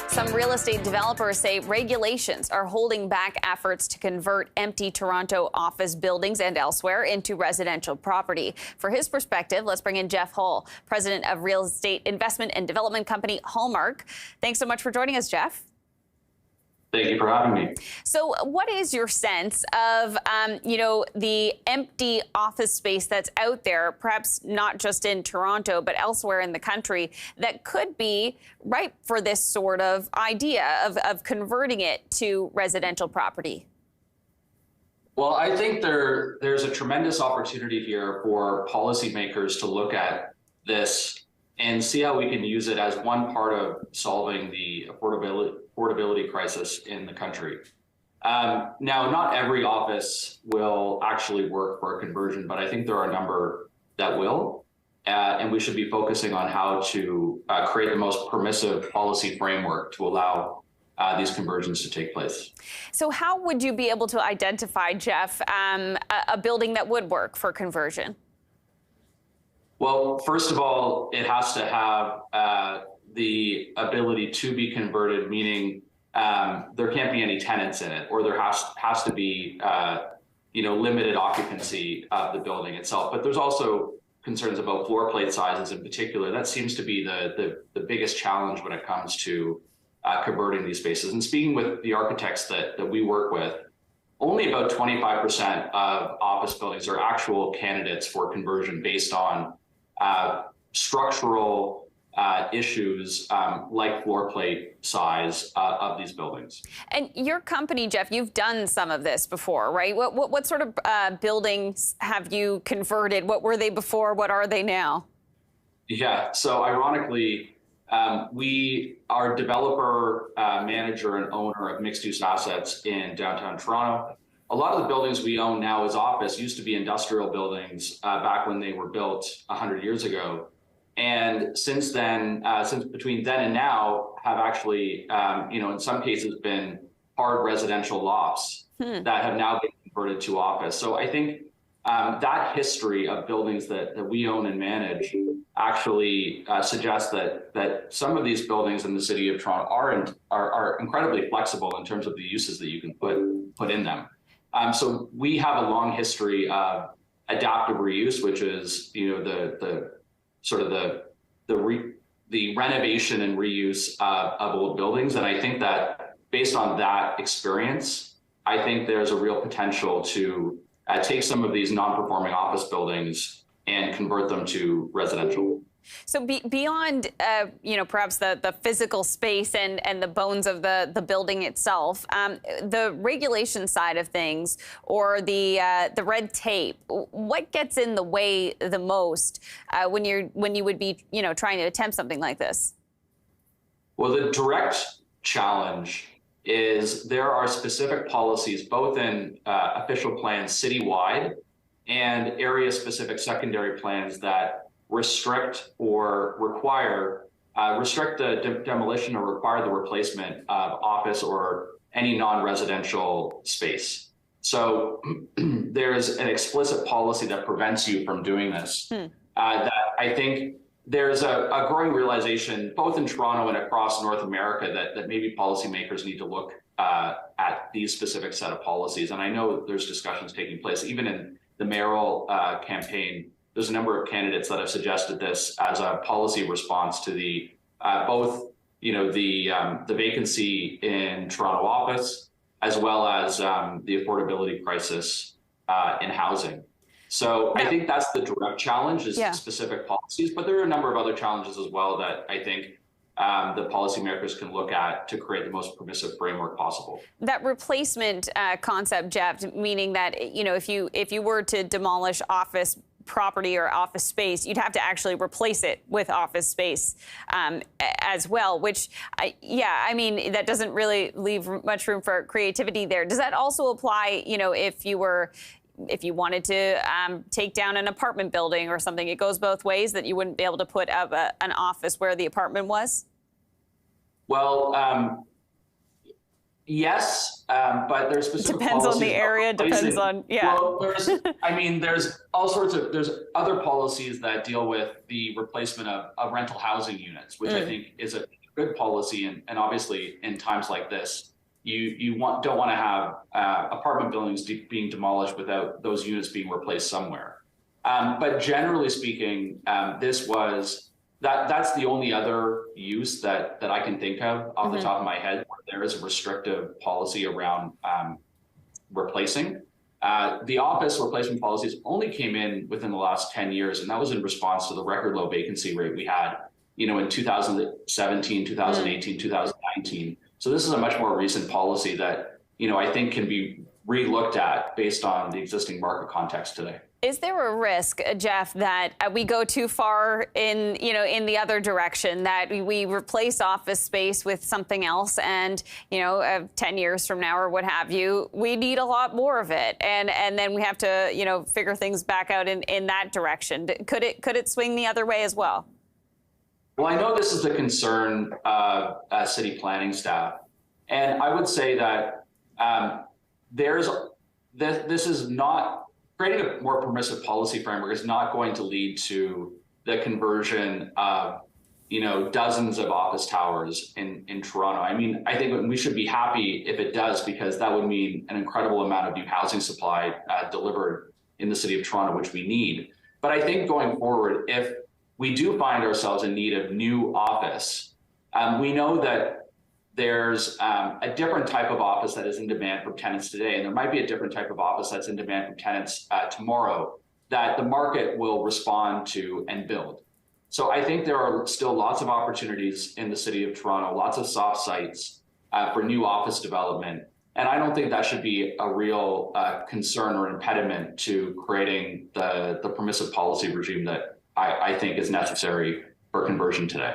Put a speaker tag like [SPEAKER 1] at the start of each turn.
[SPEAKER 1] Some real estate developers say regulations are holding back efforts to convert empty Toronto office buildings and elsewhere into residential property. For his perspective, let's bring in Jeff Hull, president of real estate investment and development company Hullmark. Thanks so much for joining us, Jeff.
[SPEAKER 2] Thank you for having me.
[SPEAKER 1] So what is your sense of, the empty office space that's out there, perhaps not just in Toronto, but elsewhere in the country, that could be ripe for this sort of idea of converting it to residential property?
[SPEAKER 2] Well, I think there's a tremendous opportunity here for policymakers to look at this and see how we can use it as one part of solving the affordability crisis in the country. Now, not every office will actually work for a conversion, but I think there are a number that will. And we should be focusing on how to create the most permissive policy framework to allow these conversions to take place.
[SPEAKER 1] So how would you be able to identify, Jeff, a building that would work for conversion?
[SPEAKER 2] Well, first of all, it has to have the ability to be converted, meaning there can't be any tenants in it, or there has to be limited occupancy of the building itself. But there's also concerns about floor plate sizes in particular. That seems to be the biggest challenge when it comes to converting these spaces. And speaking with the architects that we work with, only about 25% of office buildings are actual candidates for conversion based on structural issues like floor plate size of these buildings. And
[SPEAKER 1] your company, Jeff, you've done some of this before, right? What sort of buildings have you converted? What were they before? What are they now?
[SPEAKER 2] Yeah, so ironically, we are developer, manager, and owner of mixed-use assets in downtown Toronto. A lot of the buildings we own now as office used to be industrial buildings back when they were built 100 years ago. And since then, since between then and now, have actually, in some cases been hard residential lofts that have now been converted to office. So I think that history of buildings that we own and manage actually suggests that some of these buildings in the city of Toronto are incredibly flexible in terms of the uses that you can put in them. So we have a long history of adaptive reuse, which is, the renovation and reuse of old buildings. And I think that based on that experience, I think there's a real potential to take some of these non-performing office buildings and convert them to residential.
[SPEAKER 1] So beyond, perhaps the physical space and the bones of the building itself, the regulation side of things, or the red tape, what gets in the way the most when you would be trying to attempt something like this?
[SPEAKER 2] Well, the direct challenge is there are specific policies, both in official plans citywide and area-specific secondary plans that restrict or require the demolition or require the replacement of office or any non-residential space. So there's an explicit policy that prevents you from doing this. That I think there's a growing realization, both in Toronto and across North America, that maybe policymakers need to look at these specific set of policies. And I know there's discussions taking place, even in the mayoral campaign. There's a number of candidates that have suggested this as a policy response to the both the vacancy in Toronto office, as well as the affordability crisis in housing. So I think that's the direct challenge, is specific policies, but there are a number of other challenges as well that I think the policymakers can look at to create the most permissive framework possible.
[SPEAKER 1] That replacement concept, Jeff, meaning that if you were to demolish office property or office space, you'd have to actually replace it with office space as well, which, that doesn't really leave much room for creativity there. Does that also apply, if you wanted to take down an apartment building or something? It goes both ways, that you wouldn't be able to put up an office where the apartment was?
[SPEAKER 2] Well, yes, but there's specific
[SPEAKER 1] depends on the area, depends on,
[SPEAKER 2] Well, there's all sorts of, there's other policies that deal with the replacement of rental housing units, which I think is a good policy, and obviously in times like this, don't want to have apartment buildings being demolished without those units being replaced somewhere. But generally speaking, that's the only other use that I can think of off the top of my head where there is a restrictive policy around replacing. The office replacement policies only came in within the last 10 years, and that was in response to the record low vacancy rate we had, in 2017, 2018, 2019. So this is a much more recent policy that, I think can be re-looked at based on the existing market context today.
[SPEAKER 1] Is there a risk, Jeff, that we go too far in the other direction, that we replace office space with something else, and 10 years from now or what have you, we need a lot more of it, and then we have to figure things back out in that direction? Could it swing the other way as well?
[SPEAKER 2] Well, I know this is the concern of city planning staff, and I would say that this is not. Creating a more permissive policy framework is not going to lead to the conversion of, dozens of office towers in Toronto. I mean, I think we should be happy if it does, because that would mean an incredible amount of new housing supply delivered in the city of Toronto, which we need. But I think going forward, if we do find ourselves in need of new office, we know that there's a different type of office that is in demand from tenants today, and there might be a different type of office that's in demand from tenants tomorrow that the market will respond to and build. So I think there are still lots of opportunities in the city of Toronto, lots of soft sites for new office development. And I don't think that should be a real concern or impediment to creating the permissive policy regime that I think is necessary for conversion today.